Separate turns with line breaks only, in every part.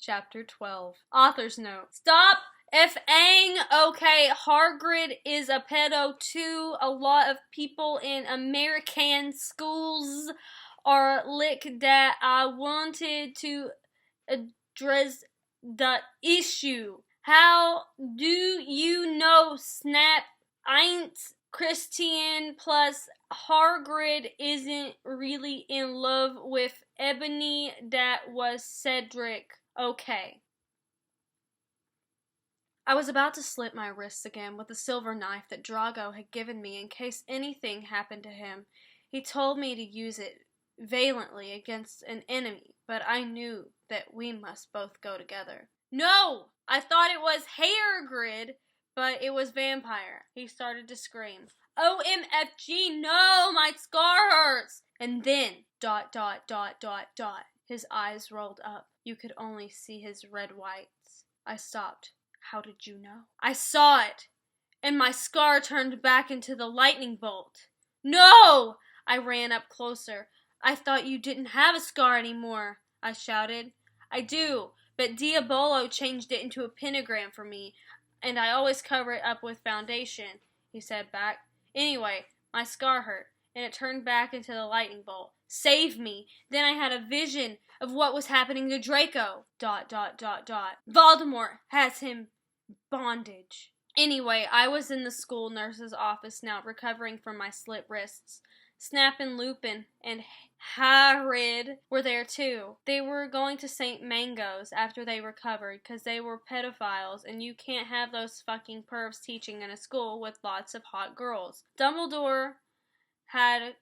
Chapter 12. Author's note. Stop F-ing. Okay, Hagrid is a pedo too. A lot of people in American schools are like that. I wanted to address the issue. How do you know, Snap? Ain't Christian, plus Hagrid isn't really in love with Ebony. That was Cedric. Okay. I was about to slit my wrists again with the silver knife that Drago had given me in case anything happened to him. He told me to use it valiantly against an enemy, but I knew that we must both go together. No! I thought it was Hagrid, but it was vampire. He started to scream. OMFG, no! My scar hurts! And then, ... His eyes rolled up. You could only see his red whites. I stopped. How did you know? I saw it, and my scar turned back into the lightning bolt. No! I ran up closer. I thought you didn't have a scar anymore, I shouted. I do, but Diabolo changed it into a pentagram for me, and I always cover it up with foundation, he said back. Anyway, my scar hurt, and it turned back into the lightning bolt. Save me. Then I had a vision of what was happening to Draco. ... Voldemort has him bondage. Anyway, I was in the school nurse's office now, recovering from my slit wrists. Snap and Lupin and Hagrid were there too. They were going to St. Mango's after they recovered, because they were pedophiles, and you can't have those fucking pervs teaching in a school with lots of hot girls. Dumbledore had...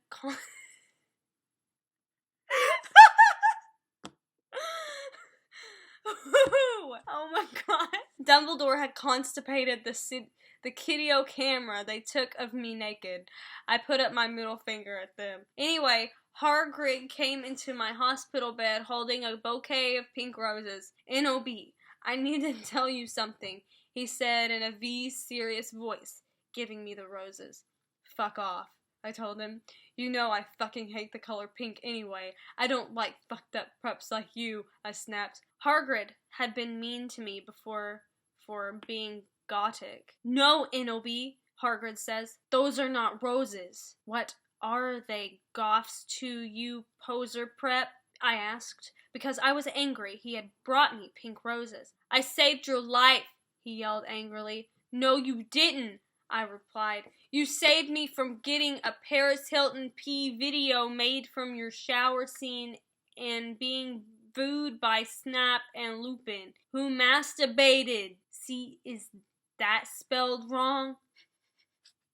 Oh my god. Dumbledore had constipated the Kiddio camera they took of me naked. I put up my middle finger at them. Anyway, Hagrid came into my hospital bed holding a bouquet of pink roses. N.O.B. I need to tell you something, he said in a serious voice, giving me the roses. Fuck off, I told him. You know I fucking hate the color pink anyway. I don't like fucked up preps like you, I snapped. Hagrid had been mean to me before for being gothic. No, N.O.B., Hagrid says. Those are not roses. What are they, goths to you, poser prep? I asked, because I was angry he had brought me pink roses. I saved your life, he yelled angrily. No, you didn't, I replied. You saved me from getting a Paris Hilton P video made from your shower scene and being booed by Snap and Lupin, who masturbated. See, is that spelled wrong?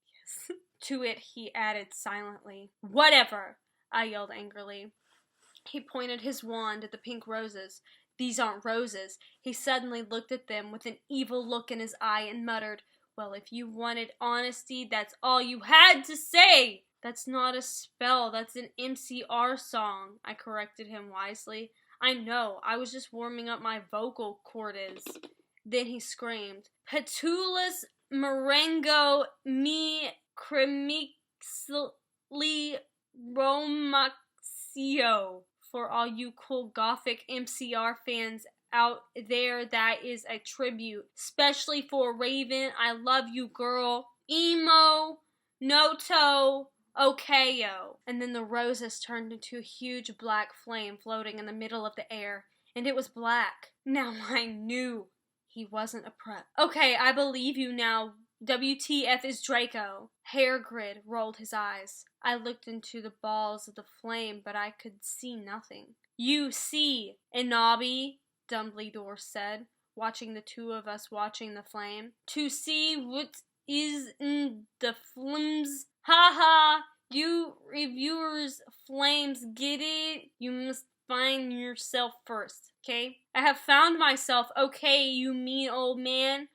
Yes. To it he added silently. Whatever, I yelled angrily. He pointed his wand at the pink roses. These aren't roses. He suddenly looked at them with an evil look in his eye and muttered, well, if you wanted honesty, that's all you had to say. That's not a spell, that's an MCR song, I corrected him wisely. I know, I was just warming up my vocal cords. Then he screamed, Petulus Marengo me cremixli romaxio. For all you cool gothic MCR fans out there, that is a tribute. Especially for Raven, I love you, girl. Emo, Noto, Okayo. And then the roses turned into a huge black flame floating in the middle of the air. And it was black. Now I knew he wasn't a prep. Okay, I believe you now. WTF is Draco. Hagrid rolled his eyes. I looked into the balls of the flame, but I could see nothing. You see, Enobi, Dumbledore said, watching the two of us watching the flame. To see what is in the flames. Ha ha! You reviewers flames, get it? You must find yourself first, okay? I have found myself, okay, you mean old man?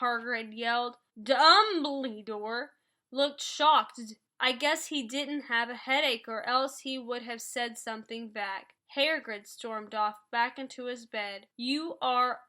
Hagrid yelled. Dumbledore looked shocked. I guess he didn't have a headache, or else he would have said something back. Hagrid stormed off back into his bed. You are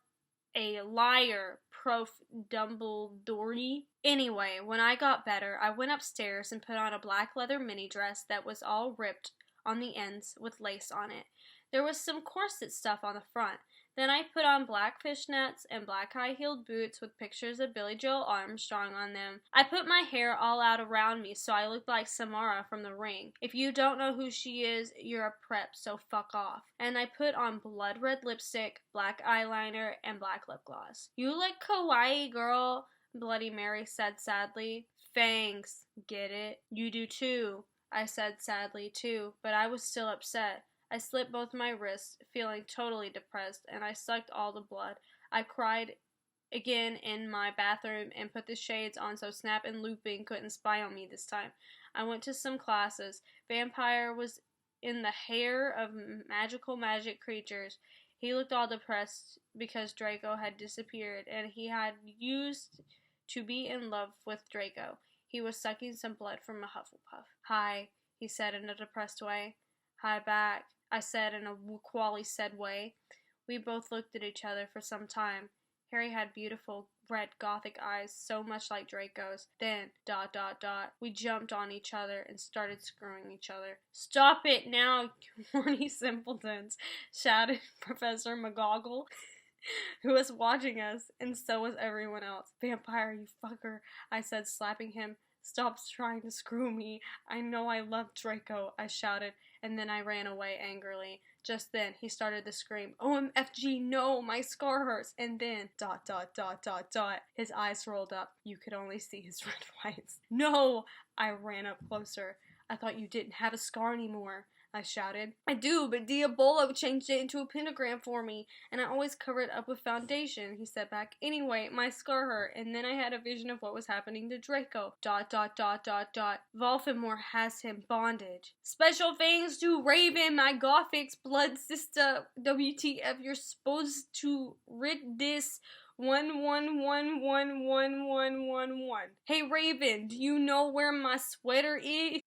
a liar, Prof. Dumbledore. Anyway, when I got better, I went upstairs and put on a black leather mini dress that was all ripped on the ends with lace on it. There was some corset stuff on the front. Then I put on black fishnets and black high-heeled boots with pictures of Billy Joel Armstrong on them. I put my hair all out around me so I looked like Samara from The Ring. If you don't know who she is, you're a prep, so fuck off. And I put on blood red lipstick, black eyeliner, and black lip gloss. You look kawaii, girl, Bloody Mary said sadly. Thanks, get it? You do too, I said sadly too, but I was still upset. I slit both my wrists, feeling totally depressed, and I sucked all the blood. I cried again in my bathroom and put the shades on so Snap and Lupin couldn't spy on me this time. I went to some classes. Vampire was in the hair of magic creatures. He looked all depressed because Draco had disappeared, and he had used to be in love with Draco. He was sucking some blood from a Hufflepuff. Hi, he said in a depressed way. Hi back, I said in a Quali said way. We both looked at each other for some time. Harry had beautiful red gothic eyes, so much like Draco's. Then, ... we jumped on each other and started screwing each other. Stop it now, you horny simpletons, shouted Professor McGoggle, who was watching us, and so was everyone else. Vampire, you fucker, I said, slapping him. Stop trying to screw me. I know I love Draco, I shouted, and then I ran away angrily. Just then, he started to scream, OMFG, no, my scar hurts, and then, ... His eyes rolled up. You could only see his red whites. No! I ran up closer. I thought you didn't have a scar anymore, I shouted. I do, but Diabolo changed it into a pentagram for me, and I always cover it up with foundation, he said back. Anyway, my scar hurt, and then I had a vision of what was happening to Draco. ... Voldemort has him bondage. Special thanks to Raven, my Gothic's blood sister. WTF, you're supposed to rid this 111111111. Hey Raven, do you know where my sweater is?